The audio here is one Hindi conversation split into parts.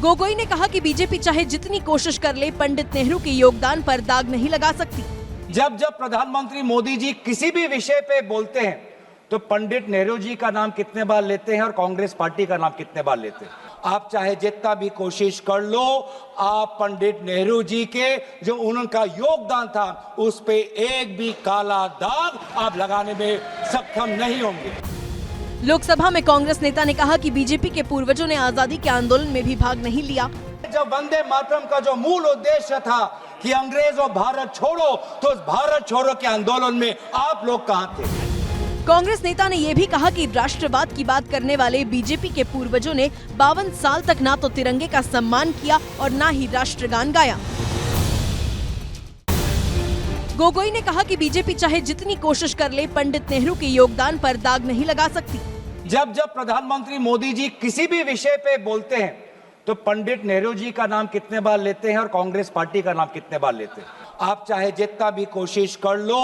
गोगोई ने कहा कि बीजेपी चाहे जितनी कोशिश कर ले, पंडित नेहरू के योगदान पर दाग नहीं लगा सकती। जब जब प्रधानमंत्री मोदी जी किसी भी विषय पे बोलते हैं तो पंडित नेहरू जी का नाम कितने बार लेते हैं और कांग्रेस पार्टी का नाम कितने बार लेते हैं। आप चाहे जितना भी कोशिश कर लो, आप पंडित नेहरू जी के जो उनका योगदान था उस पे एक भी काला दाग आप लगाने में सक्षम नहीं होंगे। लोकसभा में कांग्रेस नेता ने कहा कि बीजेपी के पूर्वजों ने आजादी के आंदोलन में भी भाग नहीं लिया। जब वंदे मातरम का जो मूल उद्देश्य था कि अंग्रेजों भारत छोड़ो, तो उस भारत छोड़ो के आंदोलन में आप लोग कहां थे? कांग्रेस नेता ने यह भी कहा कि राष्ट्रवाद की बात करने वाले बीजेपी के पूर्वजों ने 52 साल तक ना तो तिरंगे का सम्मान किया और ना ही राष्ट्रगान गाया। गोगोई ने कहा कि बीजेपी चाहे जितनी कोशिश कर ले, पंडित नेहरू के योगदान पर दाग नहीं लगा सकती। जब जब प्रधानमंत्री मोदी जी किसी भी विषय पे बोलते हैं तो पंडित नेहरू जी का नाम कितने बार लेते हैं और कांग्रेस पार्टी का नाम कितने बार लेते हैं। आप चाहे जितना भी कोशिश कर लो,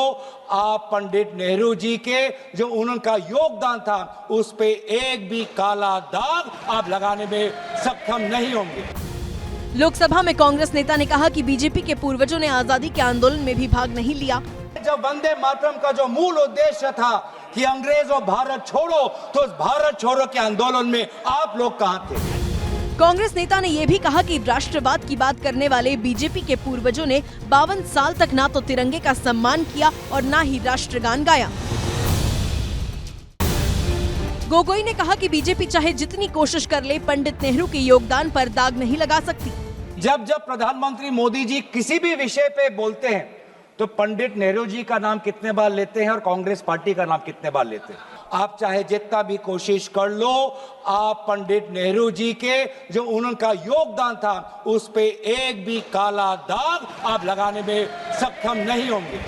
आप पंडित नेहरू जी के जो उनका योगदान था उस पे एक भी काला दाग आप लगाने में सक्षम नहीं होंगे। लोकसभा में कांग्रेस नेता ने कहा कि बीजेपी के पूर्वजों ने आजादी के आंदोलन में भी भाग नहीं लिया। जब वंदे मातरम का जो मूल उद्देश्य था कि अंग्रेजों भारत छोड़ो, तो उस भारत छोड़ो के आंदोलन में आप लोग कहां थे? कांग्रेस नेता ने यह भी कहा कि राष्ट्रवाद की बात करने वाले बीजेपी के पूर्वजों ने 52 साल तक ना तो तिरंगे का सम्मान किया और ना ही राष्ट्रगान गाया। गोगोई ने कहा कि बीजेपी चाहे जितनी कोशिश कर ले, पंडित नेहरू के योगदान पर दाग नहीं लगा सकती। जब जब प्रधानमंत्री मोदी जी किसी भी विषय पे बोलते हैं तो पंडित नेहरू जी का नाम कितने बार लेते हैं और कांग्रेस पार्टी का नाम कितने बार लेते हैं। आप चाहे जितना भी कोशिश कर लो, आप पंडित नेहरू जी के जो उनका योगदान था उस पे एक भी काला दाग आप लगाने में सक्षम नहीं होंगे।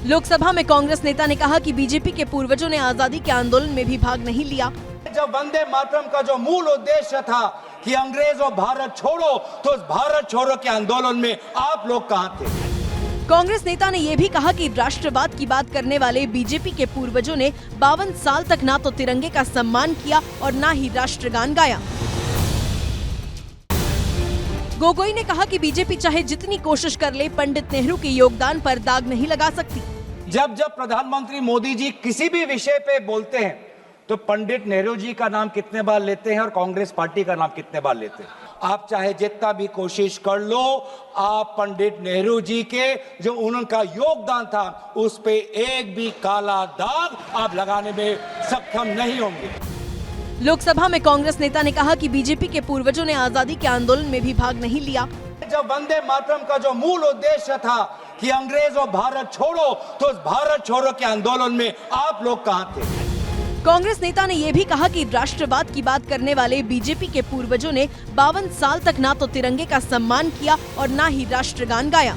लोकसभा में कांग्रेस नेता ने कहा कि बीजेपी के पूर्वजों ने आजादी के आंदोलन में भी भाग नहीं लिया। जब वंदे मातरम का जो मूल उद्देश्य था कि अंग्रेजों भारत छोड़ो, तो उस भारत छोड़ो के आंदोलन में आप लोग कहां थे? कांग्रेस नेता ने यह भी कहा कि राष्ट्रवाद की बात करने वाले बीजेपी के पूर्वजों ने 52 साल तक ना तो तिरंगे का सम्मान किया और ना ही राष्ट्रगान गाया। गोगोई ने कहा कि बीजेपी चाहे जितनी कोशिश कर ले, पंडित नेहरू के योगदान पर दाग नहीं लगा सकती। जब जब प्रधानमंत्री मोदी जी किसी भी विषय पे बोलते हैं तो पंडित नेहरू जी का नाम कितने बार लेते हैं और कांग्रेस पार्टी का नाम कितने बार लेते हैं। आप चाहे जितना भी कोशिश कर लो, आप पंडित नेहरू जी के जो उनका योगदान था उस पे एक भी काला दाग आप लगाने में सक्षम नहीं होंगे। लोकसभा में कांग्रेस नेता ने कहा कि बीजेपी के पूर्वजों ने आजादी के आंदोलन में भी भाग नहीं लिया। जब वंदे मातरम का जो मूल उद्देश्य था कि अंग्रेजों भारत छोड़ो, तो उस भारत छोड़ो के आंदोलन में आप लोग कहां थे? कांग्रेस नेता ने यह भी कहा कि राष्ट्रवाद की बात करने वाले बीजेपी के पूर्वजों ने 52 साल तक ना तो तिरंगे का सम्मान किया और ना ही राष्ट्रगान गाया।